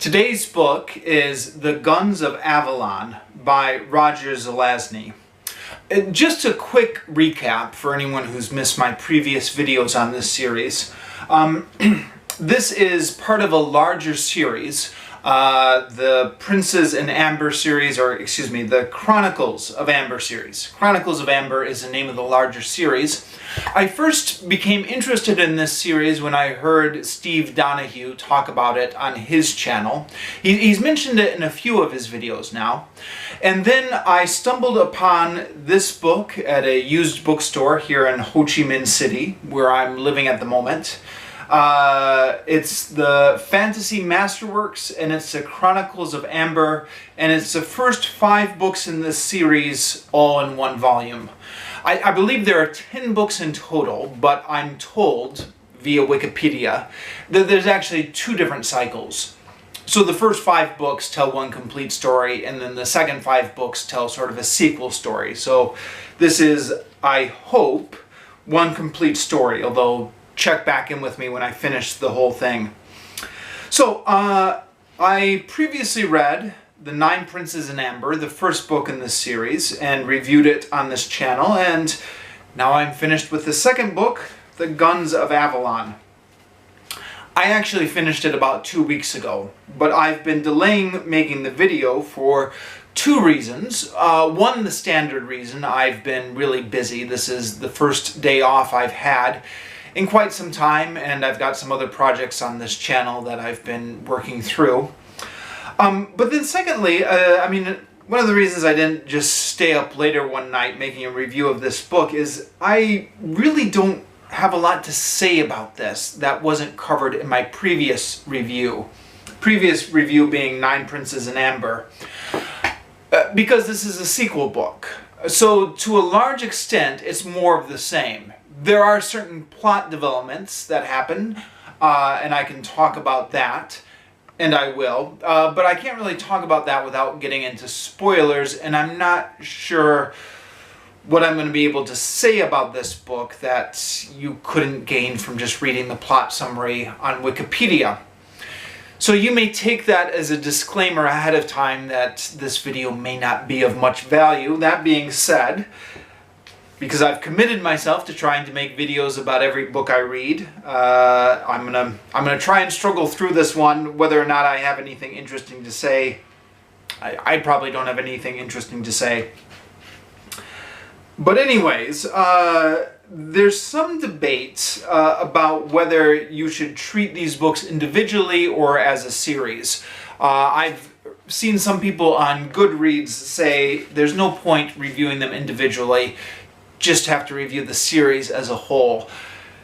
Today's book is The Guns of Avalon by Roger Zelazny. Just a quick recap for anyone who's missed my previous videos on this series. This is part of a larger series, the Princes in Amber series, or excuse me, the Chronicles of Amber series. Chronicles of Amber is the name of the larger series. I first became interested in this series when I heard Steve Donahue talk about it on his channel. He's mentioned it in a few of his videos now. And then I stumbled upon this book at a used bookstore here in Ho Chi Minh City, where I'm living at the moment. It's the Fantasy Masterworks, and it's the Chronicles of Amber, and it's the first 5 books in this series all in one volume. I believe there are 10 books in total, but I'm told via Wikipedia that there's actually 2 different cycles. So the first 5 books tell one complete story, and then the second 5 books tell sort of a sequel story. So this is, I hope, one complete story, although check back in with me when I finish the whole thing. So I previously read The 9 Princes in Amber, the first book in this series, and reviewed it on this channel, and now I'm finished with the second book, The Guns of Avalon. I actually finished it about 2 weeks ago, but I've been delaying making the video for 2 reasons. One, the standard reason, I've been really busy. This is the first day off I've had in quite some time, and I've got some other projects on this channel that I've been working through. But then secondly, one of the reasons I didn't just stay up later one night making a review of this book is I really don't have a lot to say about this that wasn't covered in my previous review. Previous review being 9 Princes in Amber. Because this is a sequel book. So to a large extent, it's more of the same. There are certain plot developments that happen, and I can talk about that. And I will, but I can't really talk about that without getting into spoilers, and I'm not sure what I'm going to be able to say about this book that you couldn't gain from just reading the plot summary on Wikipedia. So you may take that as a disclaimer ahead of time that this video may not be of much value. That being said, because I've committed myself to trying to make videos about every book I read, I'm gonna try and struggle through this one. Whether or not I have anything interesting to say, I probably don't have anything interesting to say. But anyways, there's some debate about whether you should treat these books individually or as a series. I've seen some people on Goodreads say there's no point reviewing them individually. Just have to review the series as a whole.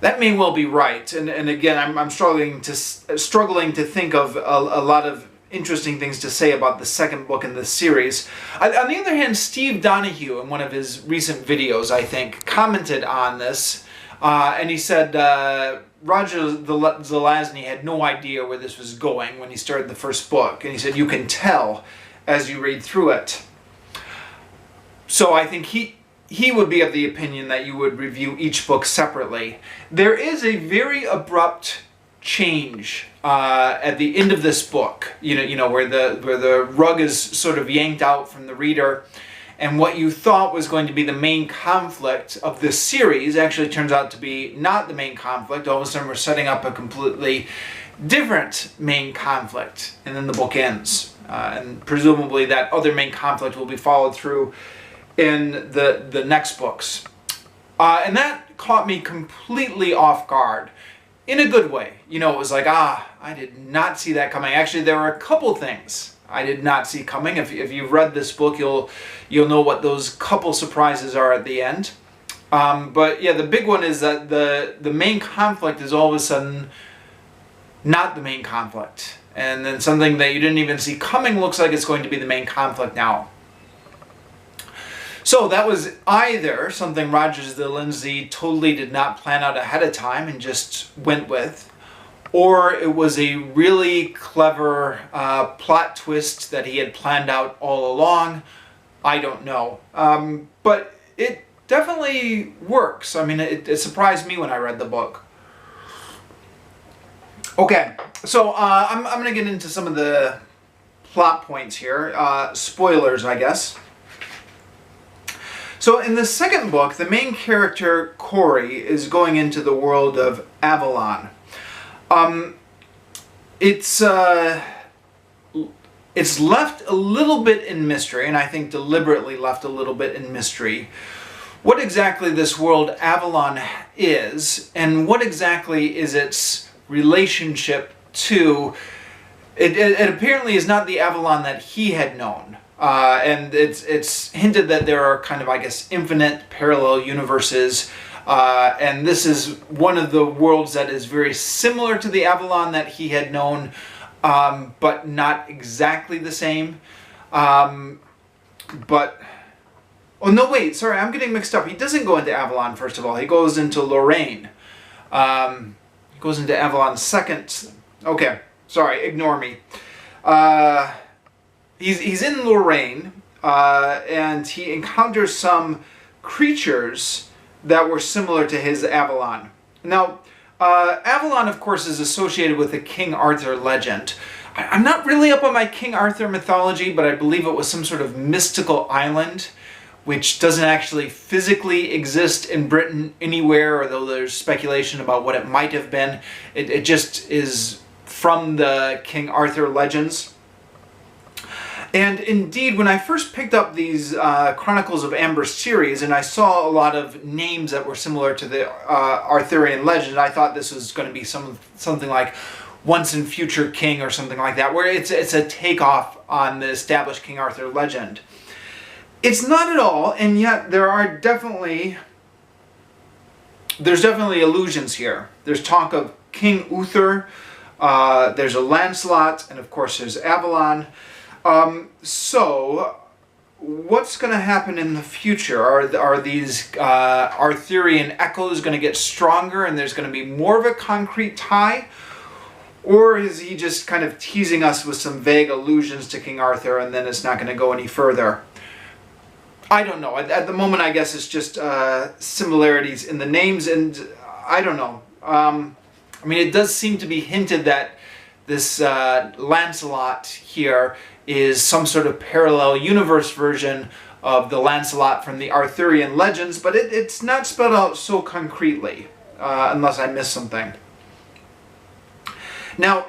That may well be right, and again, I'm struggling to think of a lot of interesting things to say about the second book in this series. On the other hand, Steve Donahue, in one of his recent videos, I think, commented on this, and he said Roger Zelazny had no idea where this was going when he started the first book, and he said you can tell as you read through it. So I think he would be of the opinion that you would review each book separately. There is a very abrupt change at the end of this book, you know, where the rug is sort of yanked out from the reader, and what you thought was going to be the main conflict of this series actually turns out to be not the main conflict. All of a sudden we're setting up a completely different main conflict, and then the book ends. And presumably that other main conflict will be followed through in the next books. And that caught me completely off guard. In a good way. You know, it was like, I did not see that coming. Actually, there were a couple things I did not see coming. If you've read this book, you'll know what those couple surprises are at the end. But yeah, the big one is that the main conflict is all of a sudden not the main conflict. And then something that you didn't even see coming looks like it's going to be the main conflict now. So that was either something Roger Zelazny totally did not plan out ahead of time and just went with, or it was a really clever plot twist that he had planned out all along. I don't know. But it definitely works. I mean, it surprised me when I read the book. Okay, so I'm going to get into some of the plot points here. Spoilers, I guess. So in the second book, the main character, Corey, is going into the world of Avalon. It's left a little bit in mystery, and I think deliberately left a little bit in mystery, what exactly this world Avalon is, and what exactly is its relationship to... It apparently is not the Avalon that he had known. And it's hinted that there are kind of, I guess, infinite parallel universes. And this is one of the worlds that is very similar to the Avalon that he had known, but not exactly the same. But... Oh, no, wait, sorry, I'm getting mixed up. He doesn't go into Avalon, first of all. He goes into Lorraine. He goes into Avalon second. Okay, sorry, ignore me. He's in Lorraine, and he encounters some creatures that were similar to his Avalon. Now, Avalon, of course, is associated with the King Arthur legend. I'm not really up on my King Arthur mythology, but I believe it was some sort of mystical island which doesn't actually physically exist in Britain anywhere, although there's speculation about what it might have been. It just is from the King Arthur legends. And indeed, when I first picked up these Chronicles of Amber series, and I saw a lot of names that were similar to the Arthurian legend, I thought this was going to be something like Once and Future King or something like that, where it's a takeoff on the established King Arthur legend. It's not at all, and yet there's definitely allusions here. There's talk of King Uther, there's a Lancelot, and of course there's Avalon. So, what's going to happen in the future? Are these Arthurian echoes going to get stronger and there's going to be more of a concrete tie? Or is he just kind of teasing us with some vague allusions to King Arthur and then it's not going to go any further? I don't know. At the moment, I guess it's just similarities in the names, and I don't know. I mean, it does seem to be hinted that this Lancelot here is some sort of parallel universe version of the Lancelot from the Arthurian legends, but it's not spelled out so concretely, unless I missed something. Now,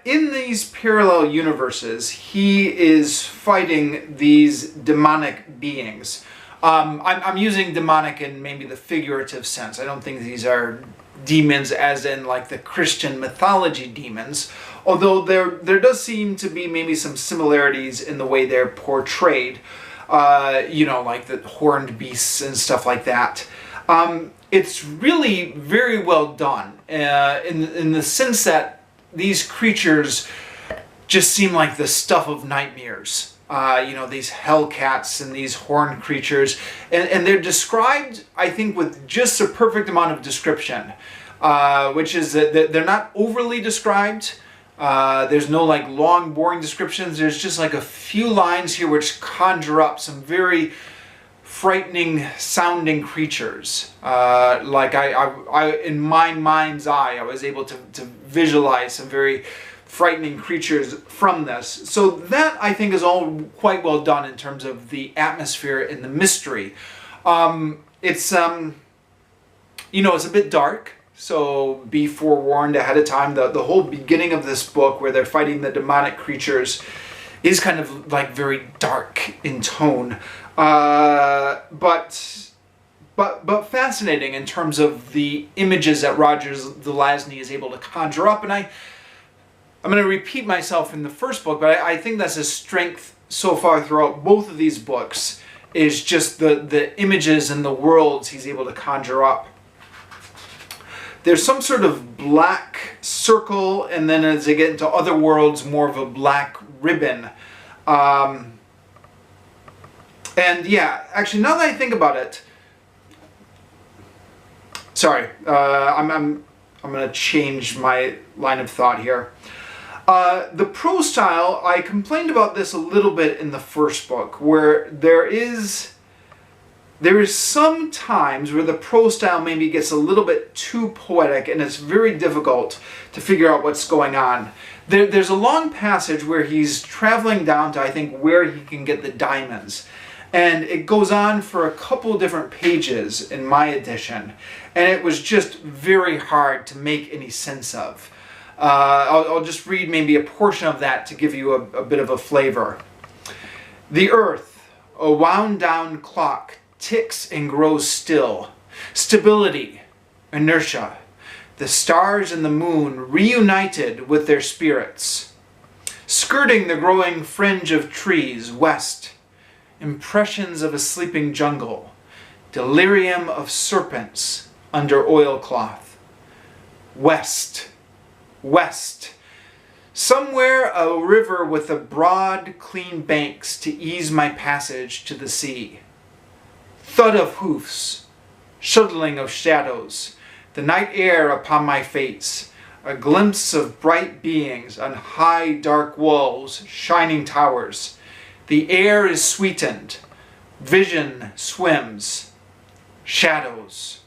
in these parallel universes, he is fighting these demonic beings. I'm using demonic in maybe the figurative sense. I don't think these are demons as in like the Christian mythology demons, although there does seem to be maybe some similarities in the way they're portrayed, you know, like the horned beasts and stuff like that. It's really very well done in the sense that these creatures just seem like the stuff of nightmares. You know, these hellcats and these horned creatures. And they're described, I think, with just a perfect amount of description. Which is that they're not overly described. There's no like long, boring descriptions. There's just like a few lines here which conjure up some very frightening sounding creatures. Like I in my mind's eye, I was able to visualize some very frightening creatures from this. So that, I think, is all quite well done in terms of the atmosphere and the mystery. It's, you know, it's a bit dark, so be forewarned ahead of time. The whole beginning of this book, where they're fighting the demonic creatures, is kind of like very dark in tone. But fascinating in terms of the images that Roger Zelazny is able to conjure up. And I'm going to repeat myself in the first book, but I think that's a strength so far throughout both of these books, is just the images and the worlds he's able to conjure up. There's some sort of black circle, and then as they get into other worlds, more of a black ribbon. And yeah, actually, now that I think about it, sorry, I'm going to change my line of thought here. The prose style, I complained about this a little bit in the first book, where there is There is some times where the prose style maybe gets a little bit too poetic and it's very difficult to figure out what's going on. There's a long passage where he's traveling down to, I think, where he can get the diamonds. And it goes on for a couple different pages in my edition. And it was just very hard to make any sense of. I'll just read maybe a portion of that to give you a bit of a flavor. The earth, a wound down clock, ticks and grows still. Stability, inertia. The stars and the moon reunited with their spirits. Skirting the growing fringe of trees west. Impressions of a sleeping jungle. Delirium of serpents under oilcloth. West. West. Somewhere a river with a broad, clean banks to ease my passage to the sea. Thud of hoofs, shuttling of shadows, the night air upon my face, a glimpse of bright beings on high dark walls, shining towers. The air is sweetened, vision swims, shadows.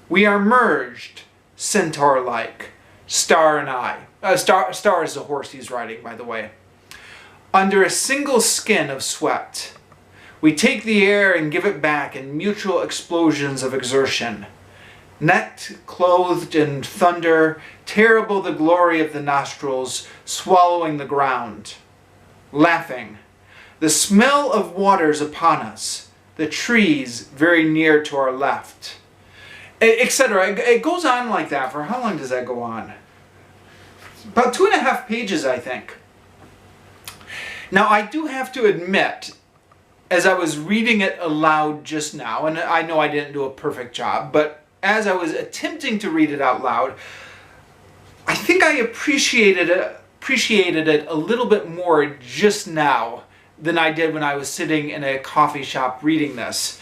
We are merged, centaur-like, Star and I. Star is the horse he's riding, by the way. Under a single skin of sweat. We take the air and give it back in mutual explosions of exertion. Net clothed in thunder, terrible the glory of the nostrils, swallowing the ground. Laughing. The smell of waters upon us. The trees very near to our left. Etc. It goes on like that. For how long does that go on? About 2.5 pages, I think. Now, I do have to admit, as I was reading it aloud just now, and I know I didn't do a perfect job, but as I was attempting to read it out loud, I think I appreciated it a little bit more just now than I did when I was sitting in a coffee shop reading this.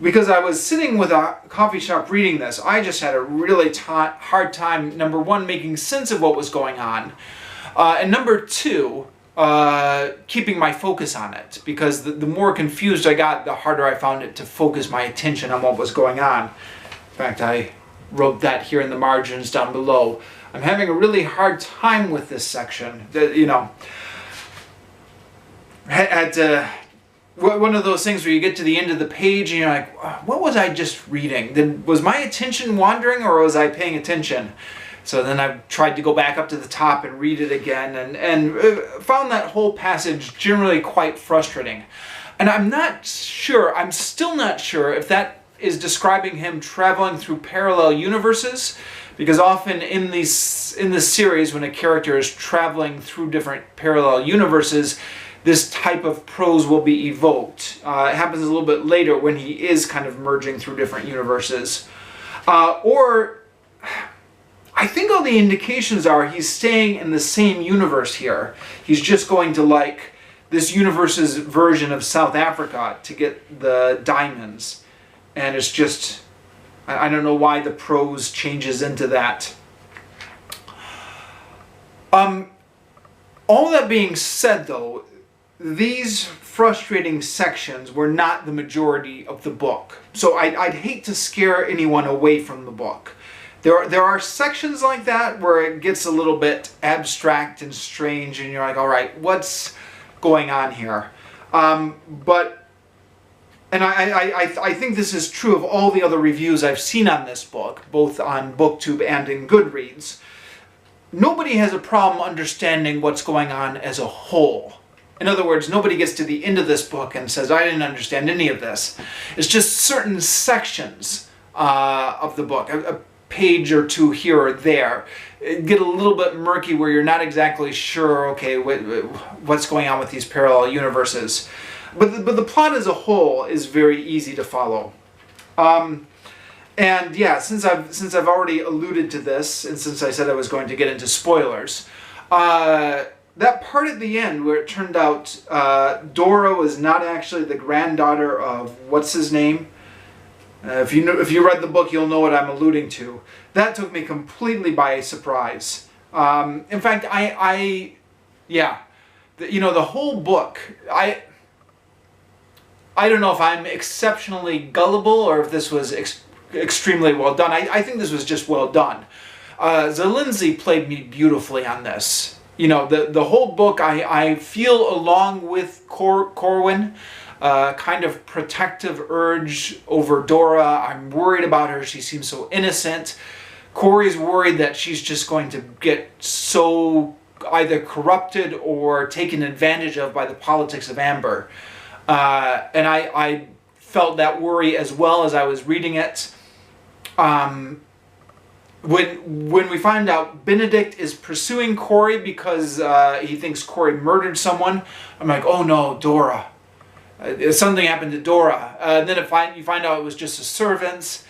Because I was sitting with a coffee shop reading this, I just had a really hard time, number one, making sense of what was going on, and number two, keeping my focus on it. Because the more confused I got, the harder I found it to focus my attention on what was going on. In fact, I wrote that here in the margins down below. I'm having a really hard time with this section. You know, had to... One of those things where you get to the end of the page and you're like, what was I just reading? Was my attention wandering or was I paying attention? So then I tried to go back up to the top and read it again and found that whole passage generally quite frustrating. And I'm still not sure if that is describing him traveling through parallel universes, because often in this series when a character is traveling through different parallel universes, this type of prose will be evoked. It happens a little bit later when he is kind of merging through different universes. Or, I think all the indications are he's staying in the same universe here. He's just going to like this universe's version of South Africa to get the diamonds. And it's just, I don't know why the prose changes into that. All that being said though, these frustrating sections were not the majority of the book. So I'd hate to scare anyone away from the book. There are sections like that where it gets a little bit abstract and strange and you're like, all right, what's going on here? I think this is true of all the other reviews I've seen on this book, both on BookTube and in Goodreads. Nobody has a problem understanding what's going on as a whole. In other words, nobody gets to the end of this book and says, I didn't understand any of this. It's just certain sections of the book, a page or two here or there, get a little bit murky where you're not exactly sure, okay, what's going on with these parallel universes. But the plot as a whole is very easy to follow. And yeah, since I've already alluded to this, and since I said I was going to get into spoilers, that part at the end where it turned out Dora was not actually the granddaughter of what's his name. If you read the book, you'll know what I'm alluding to. That took me completely by surprise. In fact, the whole book, I don't know if I'm exceptionally gullible or if this was extremely well done. I think this was just well done. Zelazny played me beautifully on this. You know, the whole book, I feel along with Corwin, kind of protective urge over Dora. I'm worried about her. She seems so innocent. Corey's worried that she's just going to get so either corrupted or taken advantage of by the politics of Amber. And I felt that worry as well as I was reading it. When we find out Benedict is pursuing Corey because he thinks Corey murdered someone, I'm like, oh no, Dora. Something happened to Dora. Then you find out it was just the servants.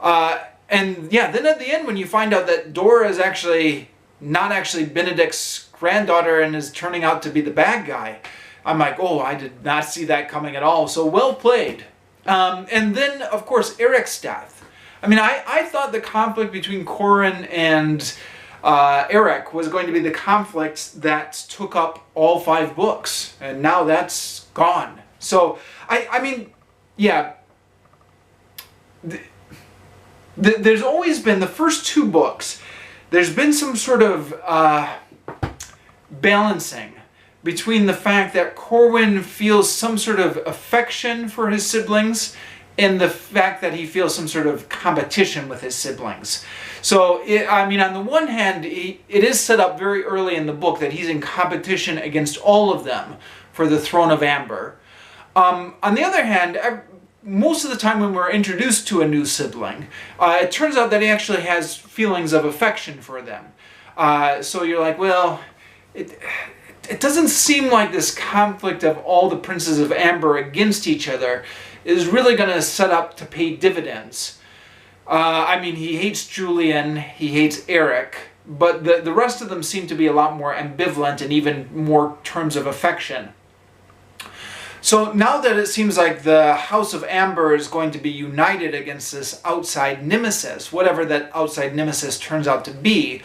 And yeah, then at the end when you find out that Dora is actually not actually Benedict's granddaughter and is turning out to be the bad guy, I'm like, oh, I did not see that coming at all. So well played. And then, of course, Eric's death. I mean, I thought the conflict between Corin and Eric was going to be the conflict that took up all 5 books. And now that's gone. So, I mean, yeah. There's always been, the first 2 books, there's been some sort of balancing between the fact that Corwin feels some sort of affection for his siblings and the fact that he feels some sort of competition with his siblings. So, I mean, on the one hand, it is set up very early in the book that he's in competition against all of them for the throne of Amber. On the other hand, most of the time when we're introduced to a new sibling, it turns out that he actually has feelings of affection for them. So you're like, well, it doesn't seem like this conflict of all the princes of Amber against each other is really going to set up to pay dividends. I mean, he hates Julian, he hates Eric, but the rest of them seem to be a lot more ambivalent and even more terms of affection. So now that it seems like the House of Amber is going to be united against this outside nemesis, whatever that outside nemesis turns out to be,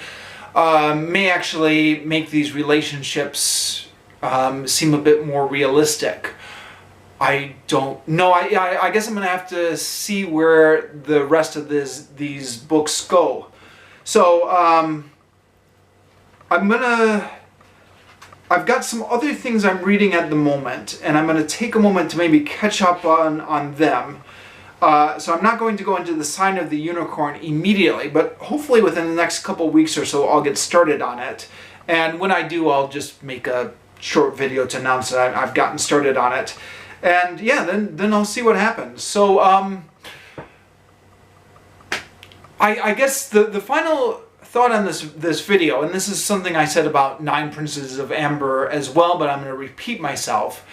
may actually make these relationships seem a bit more realistic. I don't know. I guess I'm going to have to see where the rest of these books go. So I've got some other things I'm reading at the moment, and I'm going to take a moment to maybe catch up on them. So I'm not going to go into the Sign of the Unicorn immediately, but hopefully within the next couple weeks or so I'll get started on it. And when I do, I'll just make a short video to announce that I've gotten started on it. And yeah, then I'll see what happens. So I guess the final thought on this video, and this is something I said about 9 Princes of Amber as well, but I'm going to repeat myself,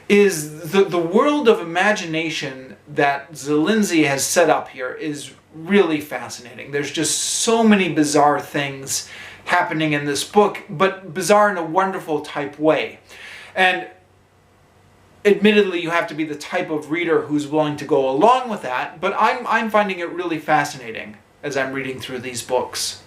is the world of imagination that Zelazny has set up here is really fascinating. There's just so many bizarre things happening in this book, but bizarre in a wonderful type way. And admittedly, you have to be the type of reader who's willing to go along with that, but I'm finding it really fascinating as I'm reading through these books.